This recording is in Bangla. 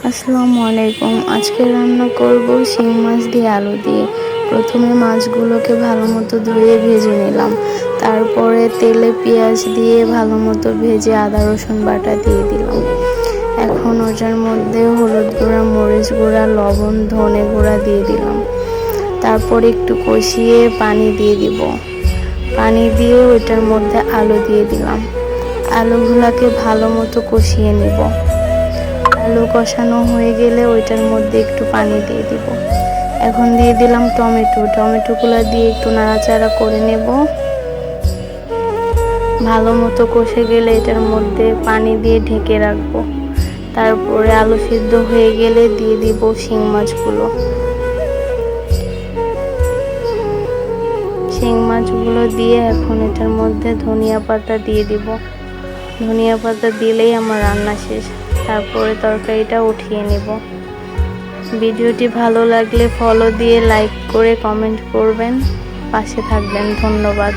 আসসালামু আলাইকুম। আজকে রান্না করব শিং মাছ দিয়ে আলু দিয়ে। প্রথমে মাছগুলোকে ভালো মতো ধুয়ে ভেজে নিলাম। তারপরে তেলে পেঁয়াজ দিয়ে ভালো মতো ভেজে আদা রসুন বাটা দিয়ে দিলাম। এখন ওটার মধ্যে হলুদ গুঁড়া, মরিচ গুঁড়া, লবণ, ধনে গুঁড়া দিয়ে দিলাম। তারপরে একটু কষিয়ে পানি দিয়ে দিব। পানি দিয়ে ওইটার মধ্যে আলু দিয়ে দিলাম। আলুগুলাকে ভালো মতো কষিয়ে নেব। আলু কষানো হয়ে গেলে ওইটার মধ্যে একটু পানি দিয়ে দিব। এখন দিয়ে দিলাম টমেটোগুলো দিয়ে একটু নাড়াচাড়া করে নেব। ভালো মতো কষে গেলে এটার মধ্যে পানি দিয়ে ঢেকে রাখবো। তারপরে আলু সিদ্ধ হয়ে গেলে দিয়ে দিব শিং মাছগুলো। শিং মাছগুলো দিয়ে এখন এটার মধ্যে ধনিয়া পাতা দিয়ে দিব। ধনিয়া পাতা দিলেই আমার রান্না শেষ। তারপরে তরকারিটা উঠিয়ে নেব। ভিডিওটি ভালো লাগলে ফলো দিয়ে লাইক করে কমেন্ট করবেন, পাশে থাকবেন। ধন্যবাদ।